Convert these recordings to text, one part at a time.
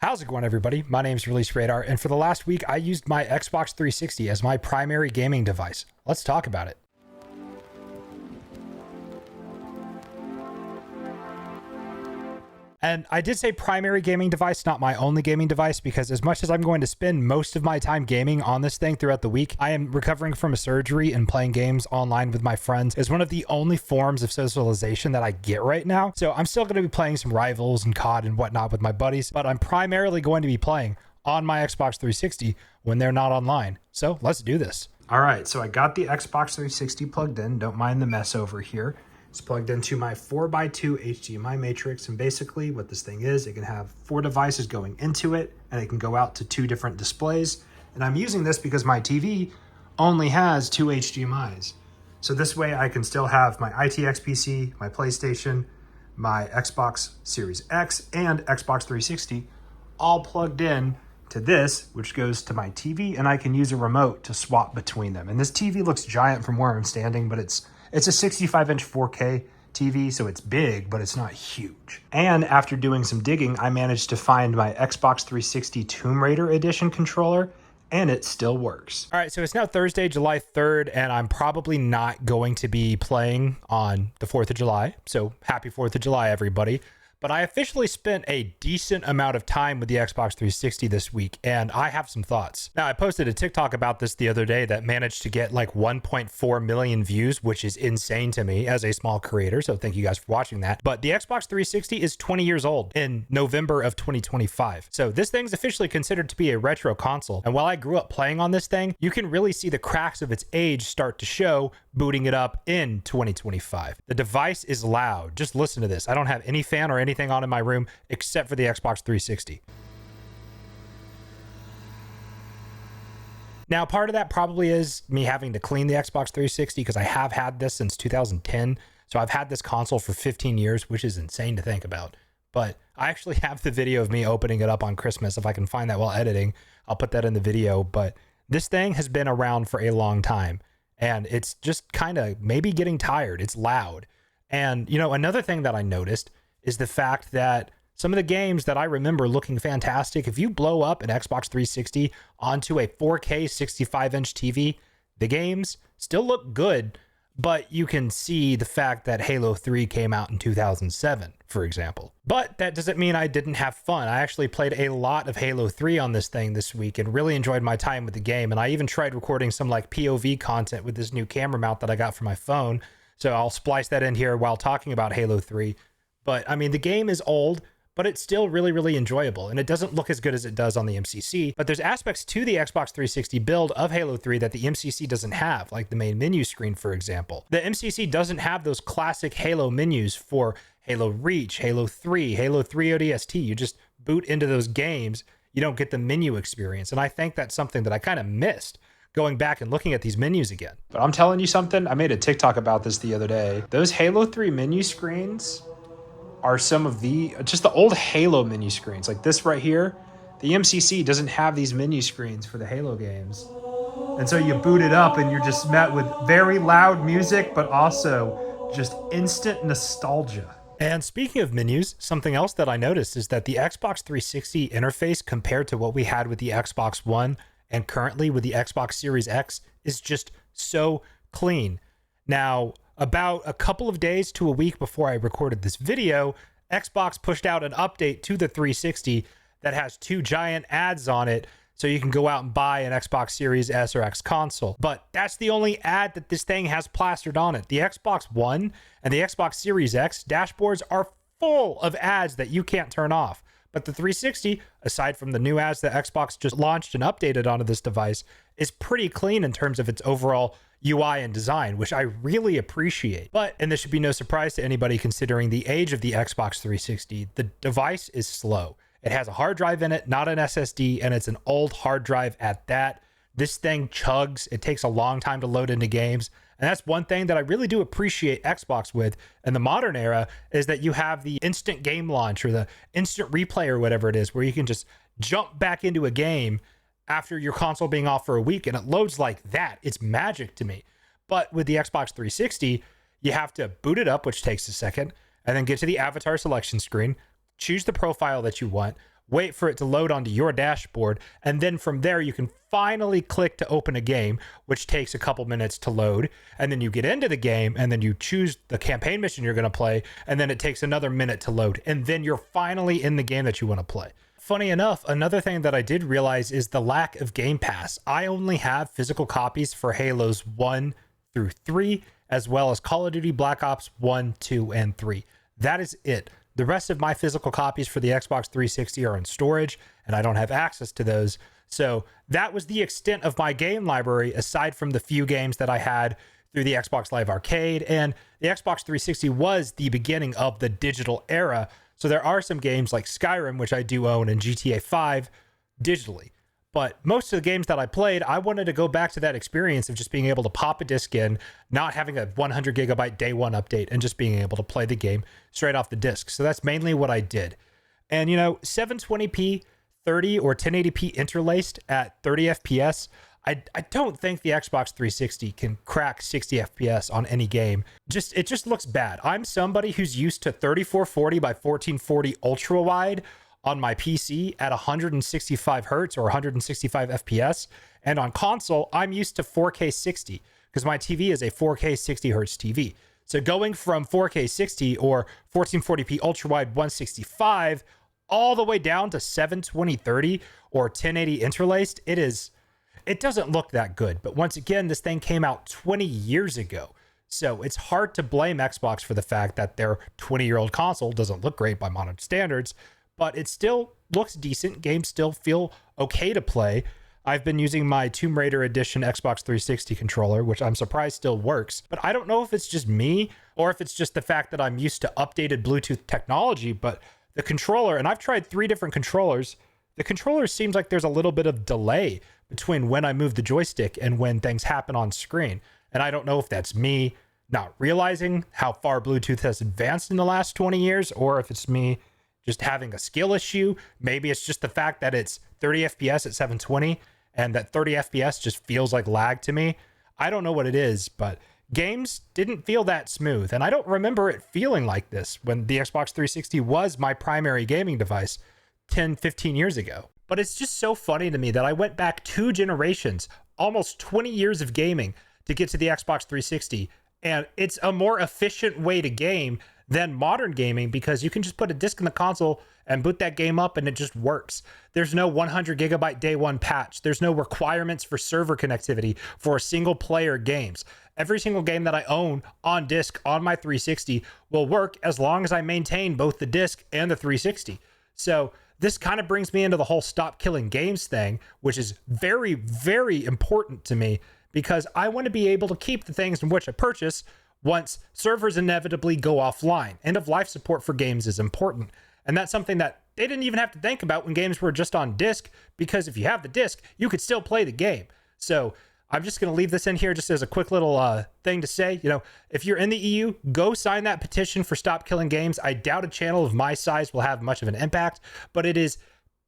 How's it going, everybody? My name's Release Radar, and for the last week, I used my Xbox 360 as my primary gaming device. Let's talk about it. And I did say primary gaming device, not my only gaming device, because as much as I'm going to spend most of my time gaming on this thing throughout the week, I am recovering from a surgery, and playing games online with my friends is one of the only forms of socialization that I get right now. So I'm still going to be playing some Rivals and COD and whatnot with my buddies, but I'm primarily going to be playing on my Xbox 360 when they're not online. So let's do this. All right, so I got the Xbox 360 plugged in. Don't mind the mess over here. It's plugged into my 4x2 HDMI matrix, and basically what this thing is, it can have 4 devices going into it, and it can go out to 2 different displays. And I'm using this because my TV only has 2 HDMIs. So this way I can still have my ITX PC, my PlayStation, my Xbox Series X, and Xbox 360 all plugged in to this, which goes to my TV, and I can use a remote to swap between them. And this TV looks giant from where I'm standing, but it's a 65-inch 4K TV, so it's big, but it's not huge. And after doing some digging, I managed to find my Xbox 360 Tomb Raider Edition controller, and it still works. All right, so it's now Thursday, July 3rd, and I'm probably not going to be playing on the 4th of July, so happy 4th of July, everybody. But I officially spent a decent amount of time with the Xbox 360 this week, and I have some thoughts. Now, I posted a TikTok about this the other day that managed to get like 1.4 million views, which is insane to me as a small creator, so thank you guys for watching that. But the Xbox 360 is 20 years old in November of 2025. So this thing's officially considered to be a retro console, and while I grew up playing on this thing, you can really see the cracks of its age start to show booting it up in 2025. The device is loud. Just listen to this. I don't have any fan or anything on in my room except for the Xbox 360. Now, part of that probably is me having to clean the Xbox 360 because I have had this since 2010. So I've had this console for 15 years, which is insane to think about. But I actually have the video of me opening it up on Christmas. If I can find that while editing, I'll put that in the video. But this thing has been around for a long time, and it's just kind of maybe getting tired. It's loud. And, you know, another thing that I noticed is the fact that some of the games that I remember looking fantastic, if you blow up an Xbox 360 onto a 4K 65-inch TV, the games still look good, but you can see the fact that Halo 3 came out in 2007, for example. But that doesn't mean I didn't have fun. I actually played a lot of Halo 3 on this thing this week and really enjoyed my time with the game. And I even tried recording some like POV content with this new camera mount that I got for my phone. So I'll splice that in here while talking about Halo 3. But I mean, the game is old, but it's still really, really enjoyable. And it doesn't look as good as it does on the MCC, but there's aspects to the Xbox 360 build of Halo 3 that the MCC doesn't have, like the main menu screen, for example. The MCC doesn't have those classic Halo menus for Halo Reach, Halo 3, Halo 3 ODST. You just boot into those games, you don't get the menu experience. And I think that's something that I kind of missed going back and looking at these menus again. But I'm telling you something, I made a TikTok about this the other day. Those Halo 3 menu screens are some of just the old Halo menu screens. Like this right here, the MCC doesn't have these menu screens for the Halo games. And so you boot it up and you're just met with very loud music, but also just instant nostalgia. And speaking of menus, something else that I noticed is that the Xbox 360 interface compared to what we had with the Xbox One and currently with the Xbox Series X is just so clean. Now, about a couple of days to a week before I recorded this video, Xbox pushed out an update to the 360 that has 2 giant ads on it, so you can go out and buy an Xbox Series S or X console. But that's the only ad that this thing has plastered on it. The Xbox One and the Xbox Series X dashboards are full of ads that you can't turn off. But the 360, aside from the new ads that Xbox just launched and updated onto this device, is pretty clean in terms of its overall UI and design, which I really appreciate. But, and this should be no surprise to anybody considering the age of the Xbox 360, the device is slow. It has a hard drive in it, not an SSD, and it's an old hard drive at that. This thing chugs. It takes a long time to load into games. And that's one thing that I really do appreciate Xbox with in the modern era, is that you have the instant game launch or the instant replay or whatever it is, where you can just jump back into a game after your console being off for a week, and it loads like that. It's magic to me. But with the Xbox 360, you have to boot it up, which takes a second, and then get to the avatar selection screen, choose the profile that you want, wait for it to load onto your dashboard, and then from there you can finally click to open a game, which takes a couple minutes to load, and then you get into the game, and then you choose the campaign mission you're going to play, and then it takes another minute to load, and then you're finally in the game that you want to play. Funny enough, another thing that I did realize is the lack of Game Pass. I only have physical copies for Halos 1 through 3, as well as Call of Duty Black Ops 1, 2, and 3. That is it. The rest of my physical copies for the Xbox 360 are in storage, and I don't have access to those. So that was the extent of my game library, aside from the few games that I had through the Xbox Live Arcade, and the Xbox 360 was the beginning of the digital era. So there are some games like Skyrim, which I do own, and GTA 5 digitally. But most of the games that I played, I wanted to go back to that experience of just being able to pop a disc in, not having a 100 gigabyte day one update, and just being able to play the game straight off the disc. So that's mainly what I did. And, 720p, 30 or 1080p interlaced at 30 FPS, I don't think the Xbox 360 can crack 60 FPS on any game. It just looks bad. I'm somebody who's used to 3440 by 1440 ultra wide on my PC at 165 hertz or 165 FPS. And on console, I'm used to 4K 60 because my TV is a 4K 60 hertz TV. So going from 4K 60 or 1440p ultra wide 165 all the way down to 720 30 or 1080 interlaced, it doesn't look that good. But once again, this thing came out 20 years ago. So it's hard to blame Xbox for the fact that their 20-year-old console doesn't look great by modern standards, but it still looks decent. Games still feel okay to play. I've been using my Tomb Raider Edition Xbox 360 controller, which I'm surprised still works. But I don't know if it's just me or if it's just the fact that I'm used to updated Bluetooth technology, but the controller, and I've tried 3 different controllers, the controller seems like there's a little bit of delay between when I move the joystick and when things happen on screen. And I don't know if that's me not realizing how far Bluetooth has advanced in the last 20 years, or if it's me just having a skill issue. Maybe it's just the fact that it's 30 FPS at 720 and that 30 FPS just feels like lag to me. I don't know what it is, but games didn't feel that smooth. And I don't remember it feeling like this when the Xbox 360 was my primary gaming device 10, 15 years ago. But it's just so funny to me that I went back 2 generations, almost 20 years of gaming to get to the Xbox 360. And it's a more efficient way to game than modern gaming because you can just put a disc in the console and boot that game up and it just works. There's no 100 gigabyte day one patch. There's no requirements for server connectivity for single player games. Every single game that I own on disc on my 360 will work as long as I maintain both the disc and the 360. So this kind of brings me into the whole stop killing games thing, which is very, very important to me because I want to be able to keep the things in which I purchase once servers inevitably go offline. End of life support for games is important. And that's something that they didn't even have to think about when games were just on disc, because if you have the disc, you could still play the game. So I'm just going to leave this in here just as a quick little thing to say, if you're in the EU, go sign that petition for Stop Killing Games. I doubt a channel of my size will have much of an impact, but it is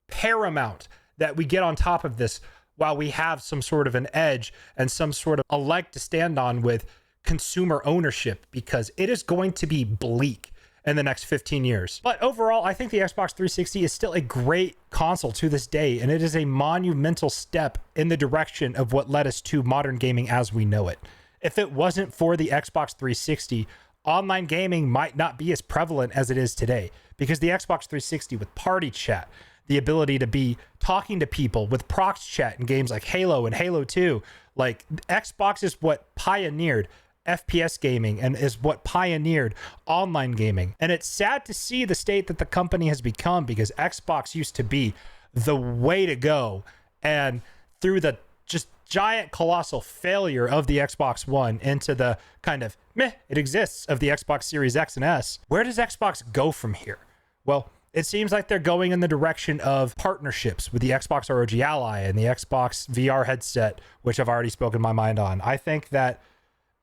paramount that we get on top of this while we have some sort of an edge and some sort of a leg to stand on with consumer ownership, because it is going to be bleak in the next 15 years. But overall, I think the Xbox 360 is still a great console to this day, and it is a monumental step in the direction of what led us to modern gaming as we know it. If it wasn't for the Xbox 360, online gaming might not be as prevalent as it is today, because the Xbox 360 with party chat, the ability to be talking to people with prox chat in games like Halo and Halo 2, like Xbox is what pioneered FPS gaming and is what pioneered online gaming. And it's sad to see the state that the company has become, because Xbox used to be the way to go. And through the just giant colossal failure of the Xbox One into the kind of meh, it exists of the Xbox Series X and S, where does Xbox go from here? Well, it seems like they're going in the direction of partnerships with the Xbox ROG Ally and the Xbox VR headset, which I've already spoken my mind on. I think that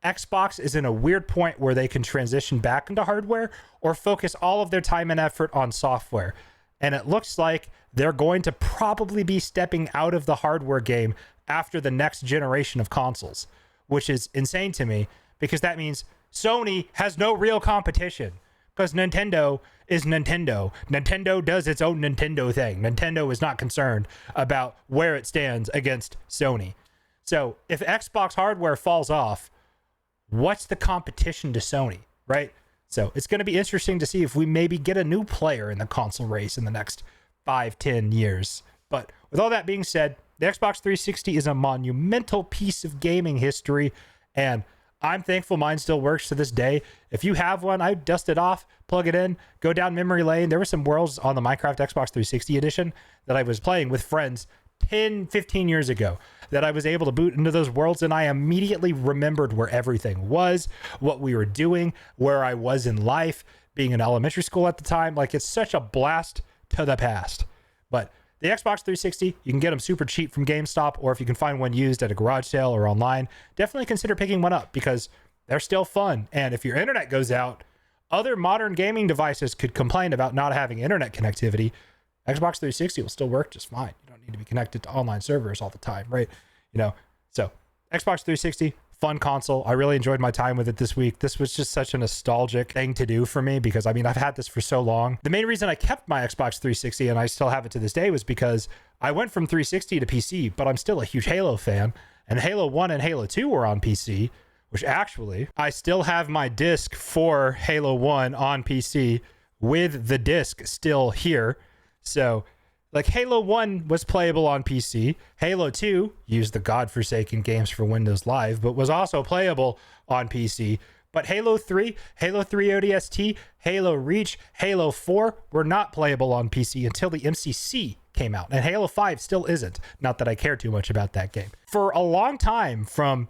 Xbox is in a weird point where they can transition back into hardware or focus all of their time and effort on software. And it looks like they're going to probably be stepping out of the hardware game after the next generation of consoles, which is insane to me, because that means Sony has no real competition. because Nintendo is Nintendo. Nintendo does its own Nintendo thing. Nintendo is not concerned about where it stands against Sony. So if Xbox hardware falls off, what's the competition to Sony, right? So it's going to be interesting to see if we maybe get a new player in the console race in the next 5-10 years. But with all that being said, the Xbox 360 is a monumental piece of gaming history, and I'm thankful mine still works to this day. If you have one, I dust it off, plug it in, go down memory lane. There were some worlds on the Minecraft Xbox 360 edition that I was playing with friends 10, 15 years ago that I was able to boot into those worlds, and I immediately remembered where everything was, what we were doing, where I was in life, being in elementary school at the time. Like, it's such a blast to the past. But the Xbox 360, you can get them super cheap from GameStop, or if you can find one used at a garage sale or online, definitely consider picking one up because they're still fun. And if your internet goes out, other modern gaming devices could complain about not having internet connectivity. Xbox 360 will still work just fine. You don't need to be connected to online servers all the time, right? You know, so Xbox 360, fun console. I really enjoyed my time with it this week. This was just such a nostalgic thing to do for me because, I mean, I've had this for so long. The main reason I kept my Xbox 360 and I still have it to this day was because I went from 360 to PC, but I'm still a huge Halo fan, and Halo 1 and Halo 2 were on PC, which actually I still have my disc for Halo 1 on PC with the disc still here. So like Halo 1 was playable on PC. Halo 2 used the godforsaken games for Windows Live, but was also playable on PC. But Halo 3, Halo 3 ODST, Halo Reach, Halo 4 were not playable on PC until the MCC came out. And Halo 5 still isn't. Not that I care too much about that game. For a long time, from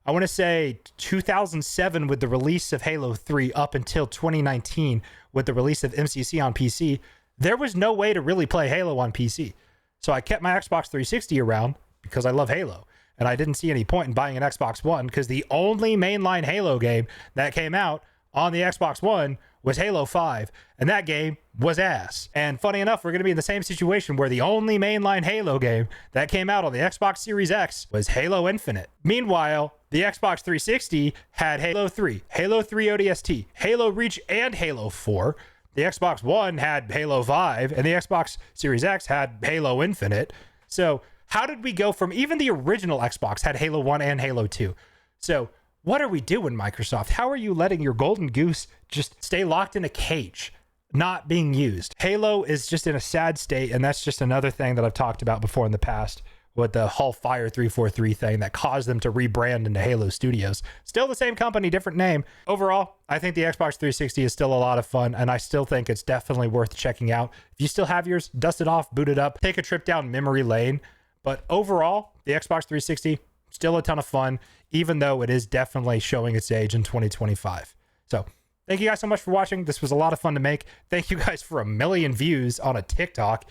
I want to say 2007 with the release of Halo 3 up until 2019 with the release of MCC on PC, there was no way to really play Halo on PC. So I kept my Xbox 360 around because I love Halo. And I didn't see any point in buying an Xbox One because the only mainline Halo game that came out on the Xbox One was Halo 5. And that game was ass. And funny enough, we're going to be in the same situation where the only mainline Halo game that came out on the Xbox Series X was Halo Infinite. Meanwhile, the Xbox 360 had Halo 3, Halo 3 ODST, Halo Reach, and Halo 4. The Xbox One had Halo 5, and the Xbox Series X had Halo Infinite. So how did we go from even the original Xbox had Halo 1 and Halo 2? So what are we doing, Microsoft? How are you letting your golden goose just stay locked in a cage, not being used? Halo is just in a sad state, and that's just another thing that I've talked about before in the past with the Hellfire 343 thing that caused them to rebrand into Halo Studios. Still the same company, different name. Overall, I think the Xbox 360 is still a lot of fun, and I still think it's definitely worth checking out. If you still have yours, dust it off, boot it up, take a trip down memory lane. But overall, the Xbox 360, still a ton of fun, even though it is definitely showing its age in 2025. So thank you guys so much for watching. This was a lot of fun to make. Thank you guys for 1 million views on a TikTok,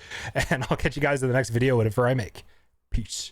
and I'll catch you guys in the next video, whatever I make. Peace.